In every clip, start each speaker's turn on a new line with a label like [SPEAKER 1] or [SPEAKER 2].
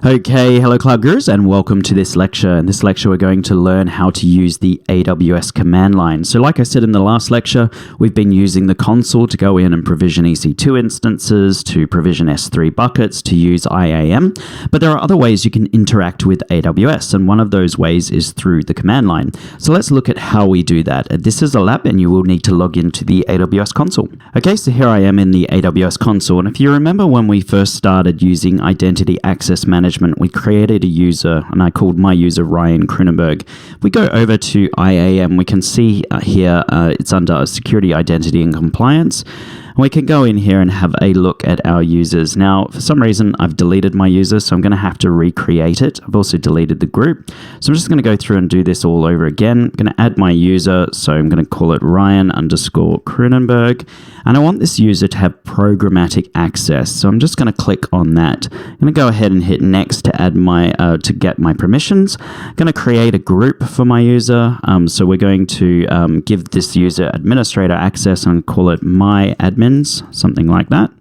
[SPEAKER 1] Okay, hello Cloud Gurus and welcome to this lecture. In this lecture we're going to learn how to use the AWS command line. So like I said in the last lecture, we've been using the console to go in and provision EC2 instances, to provision S3 buckets, to use IAM. But there are other ways you can interact with AWS, and one of those ways is through the command line. So let's look at how we do that. This is a lab and you will need to log into the AWS console. Okay, so here I am in the AWS console, and if you remember when we first started using Identity Access Management, we created a user and I called my user Ryan Kroonenberg. If we go over to IAM, we can see here it's under Security, Identity and Compliance. And we can go in here and have a look at our users. Now, for some reason, I've deleted my user, so I'm going to have to recreate it. I've also deleted the group. So I'm just going to go through and do this all over again. I'm going to add my user, so I'm going to call it Ryan_Kroonenberg. And I want this user to have programmatic access. So I'm just going to click on that. I'm going to go ahead and hit next to add my to get my permissions. I'm going to create a group for my user. So we're going to give this user administrator access and call it my admins, something like that.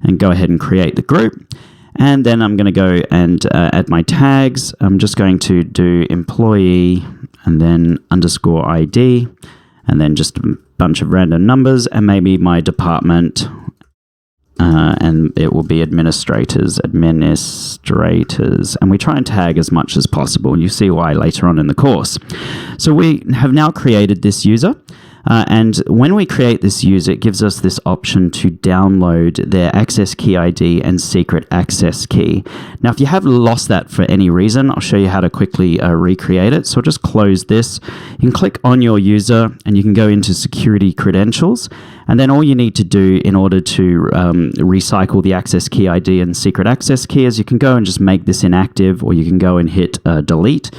[SPEAKER 1] And go ahead and create the group. And then I'm going to go and add my tags. I'm just going to do employee and then _ID and then just a bunch of random numbers and maybe my department. And it will be administrators, and we try and tag as much as possible. And you see why later on in the course. So we have now created this user. And when we create this user, it gives us this option to download their access key ID and secret access key. Now, if you have lost that for any reason, I'll show you how to quickly recreate it. So I'll just close this. You can click on your user and you can go into security credentials. And then all you need to do in order to recycle the access key ID and secret access key is you can go and just make this inactive, or you can go and hit delete.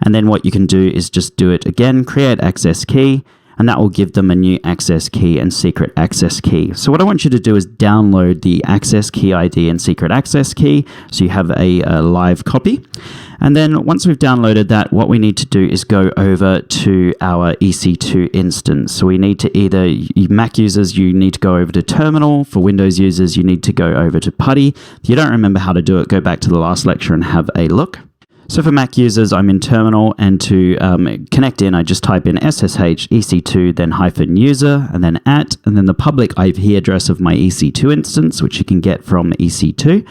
[SPEAKER 1] And then what you can do is just do it again, create access key. And that will give them a new access key and secret access key. So what I want you to do is download the access key ID and secret access key, so you have a live copy. And then once we've downloaded that, what we need to do is go over to our EC2 instance. So we need to either, Mac users, you need to go over to Terminal. For Windows users, you need to go over to PuTTY. If you don't remember how to do it, go back to the last lecture and have a look. So for Mac users, I'm in Terminal, and to connect in, I just type in SSH EC2, then -user, and then @ and then the public IP address of my EC2 instance, which you can get from EC2,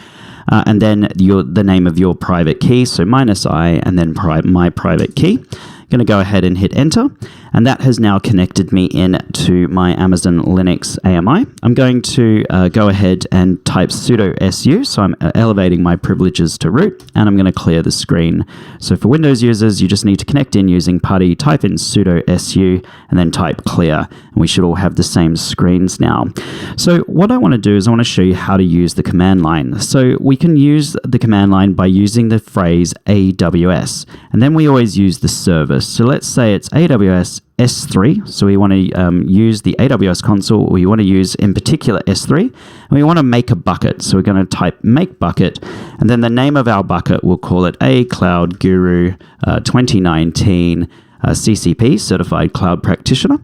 [SPEAKER 1] and then the name of your private key, so -i, and then my private key. I'm going to go ahead and hit enter, and that has now connected me in to my Amazon Linux AMI. I'm going to go ahead and type sudo su, so I'm elevating my privileges to root, and I'm going to clear the screen. So for Windows users, you just need to connect in using PuTTY, type in sudo su, and then type clear, and we should all have the same screens now. So what I want to do is I want to show you how to use the command line. So we can use the command line by using the phrase AWS, and then we always use the service. So let's say it's AWS S3. So we want to use the AWS console. We want to use in particular S3, and we want to make a bucket. So we're going to type make bucket, and then the name of our bucket, we'll call it A Cloud Guru 2019 CCP, Certified Cloud Practitioner.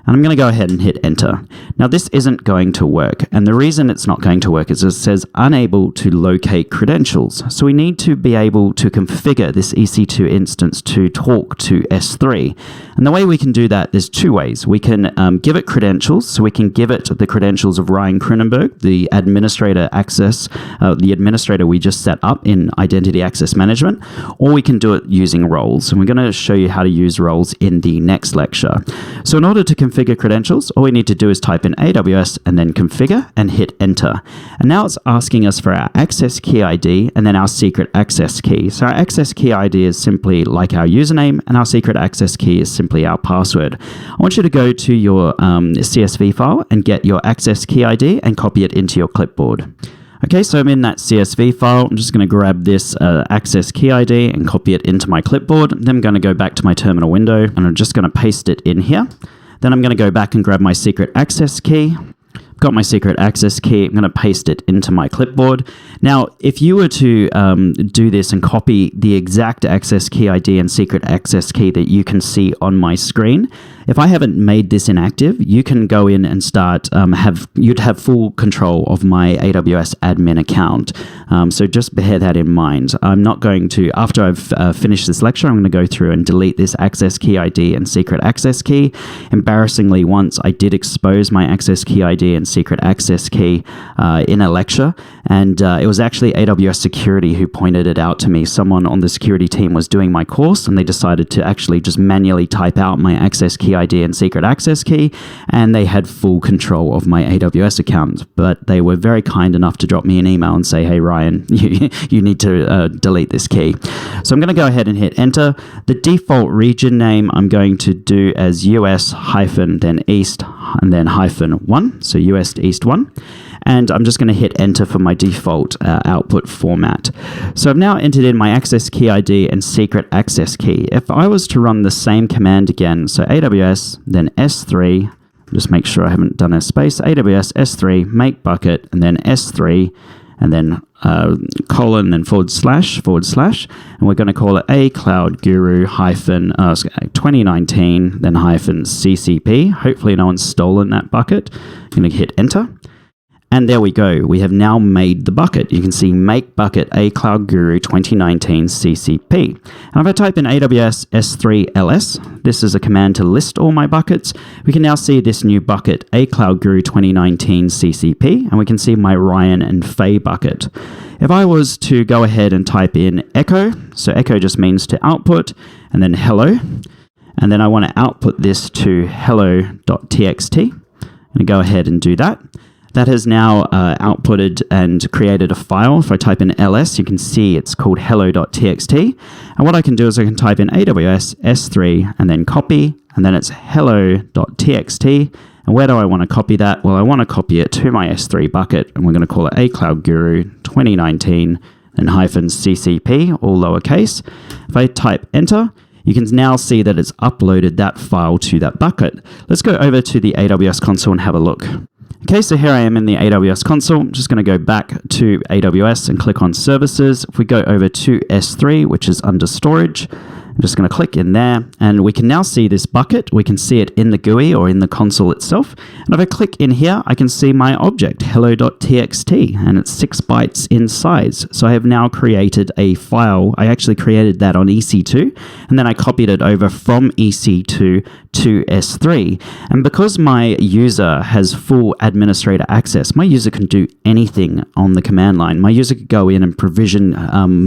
[SPEAKER 1] And I'm going to go ahead and hit enter. Now this isn't going to work, and the reason it's not going to work is it says unable to locate credentials. So we need to be able to configure this EC2 instance to talk to S3. And the way we can do that, there's two ways. We can give it credentials, so we can give it the credentials of Ryan Kroonenberg, the administrator access, the administrator we just set up in Identity Access Management, or we can do it using roles. And we're going to show you how to use roles in the next lecture. So in order to configure credentials, all we need to do is type in AWS and then configure and hit enter. And now it's asking us for our access key ID and then our secret access key. So our access key ID is simply like our username, and our secret access key is simply our password. I want you to go to your CSV file and get your access key ID and copy it into your clipboard. Okay, so I'm in that CSV file. I'm just going to grab this access key ID and copy it into my clipboard. Then I'm going to go back to my terminal window, and I'm just going to paste it in here. Then I'm going to go back and grab my secret access key. I've got my secret access key. I'm going to paste it into my clipboard. Now, if you were to do this and copy the exact access key ID and secret access key that you can see on my screen, if I haven't made this inactive, you can go in and start you'd have full control of my AWS admin account. So just bear that in mind. I'm not going to, after I've finished this lecture, I'm going to go through and delete this access key ID and secret access key. Embarrassingly, once I did expose my access key ID and secret access key in a lecture, and it was actually AWS security who pointed it out to me. Someone on the security team was doing my course, and they decided to actually just manually type out my access key ID and secret access key, and they had full control of my AWS account. But they were very kind enough to drop me an email and say, hey, Ryan, you need to delete this key. So I'm going to go ahead and hit enter. The default region name I'm going to do as US hyphen then East and then hyphen 1, so US East 1. And I'm just going to hit enter for my default output format. So I've now entered in my access key ID and secret access key. If I was to run the same command again, so AWS, then S3, just make sure I haven't done a space, AWS S3, make bucket, and then S3, and then colon, then // and we're going to call it a cloud guru hyphen 2019, then hyphen CCP. Hopefully no one's stolen that bucket. I'm going to hit enter. And there we go. We have now made the bucket. You can see make bucket a cloud guru 2019 CCP. And if I type in AWS S3 LS, this is a command to list all my buckets. We can now see this new bucket, a cloud guru 2019 CCP, and we can see my Ryan and Faye bucket. If I was to go ahead and type in echo, so echo just means to output, and then hello, and then I want to output this to hello.txt. I'm going to go ahead and do that. That has now outputted and created a file. If I type in ls, you can see it's called hello.txt. And what I can do is I can type in AWS S3 and then copy, and then it's hello.txt. And where do I want to copy that? Well, I want to copy it to my S3 bucket, and we're going to call it a cloud guru 2019 and hyphen CCP, all lowercase. If I type enter, you can now see that it's uploaded that file to that bucket. Let's go over to the AWS console and have a look. Okay, so here I am in the AWS console. I'm just going to go back to AWS and click on services. If we go over to S3, which is under storage, I'm just going to click in there, and we can now see this bucket. We can see it in the GUI or in the console itself. And if I click in here, I can see my object, hello.txt, and it's 6 bytes in size. So I have now created a file. I actually created that on EC2, and then I copied it over from EC2 to S3. And because my user has full administrator access, my user can do anything on the command line. My user could go in and provision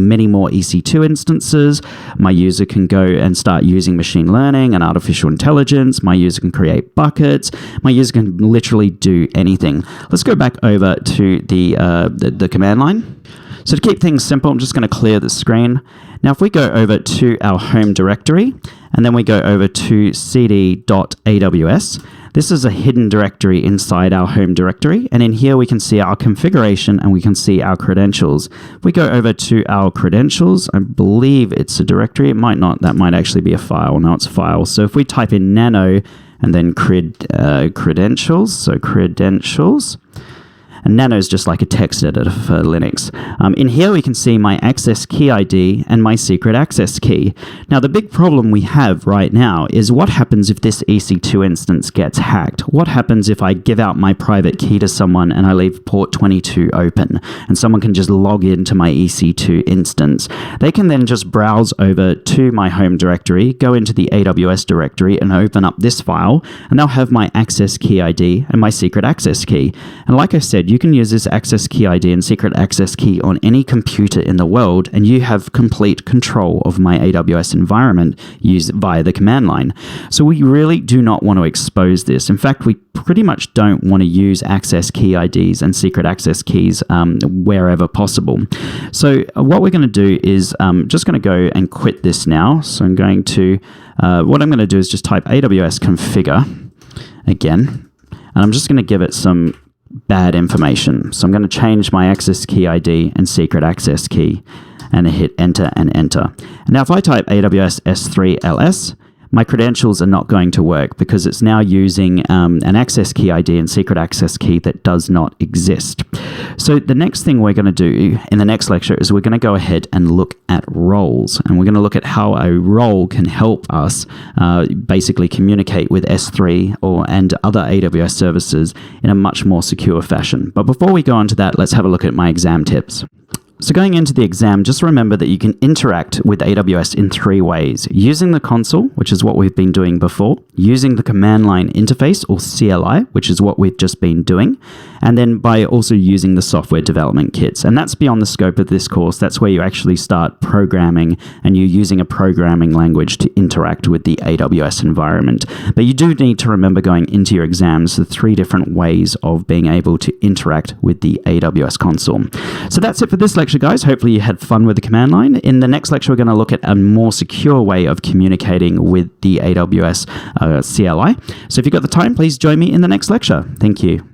[SPEAKER 1] many more EC2 instances. My user can go and start using machine learning and artificial intelligence. My user can create buckets. My user can literally do anything. Let's go back over to the command line. So to keep things simple, I'm just going to clear the screen. Now, if we go over to our home directory, and then we go over to cd.aws, this is a hidden directory inside our home directory. And in here, we can see our configuration and we can see our credentials. If we go over to our credentials, I believe it's a directory. It might not. That might actually be a file. No, it's a file. So if we type in nano and then credentials, so credentials, and Nano is just like a text editor for Linux. In here, we can see my access key ID and my secret access key. Now, the big problem we have right now is what happens if this EC2 instance gets hacked? What happens if I give out my private key to someone and I leave port 22 open and someone can just log into my EC2 instance? They can then just browse over to my home directory, go into the AWS directory and open up this file, and they'll have my access key ID and my secret access key. And like I said, you can use this access key ID and secret access key on any computer in the world, and you have complete control of my AWS environment used via the command line. So we really do not want to expose this. In fact, we pretty much don't want to use access key IDs and secret access keys wherever possible. So what we're going to do is just going to go and quit this now. So I'm going to, what I'm going to do is just type AWS configure again, and I'm just going to give it some bad information. So I'm going to change my access key ID and secret access key and hit enter and enter. And now if I type AWS S3 LS, my credentials are not going to work because it's now using an access key ID and secret access key that does not exist. So the next thing we're going to do in the next lecture is we're going to go ahead and look at roles, and we're going to look at how a role can help us basically communicate with S3 and other AWS services in a much more secure fashion. But before we go on to that, let's have a look at my exam tips. So going into the exam, just remember that you can interact with AWS in 3 ways. Using the console, which is what we've been doing before, using the command line interface or CLI, which is what we've just been doing, and then by also using the software development kits. And that's beyond the scope of this course. That's where you actually start programming and you're using a programming language to interact with the AWS environment. But you do need to remember going into your exams the 3 different ways of being able to interact with the AWS console. So that's it for this lecture, guys. Hopefully you had fun with the command line. In the next lecture, we're going to look at a more secure way of communicating with the AWS CLI. So if you've got the time, please join me in the next lecture. Thank you.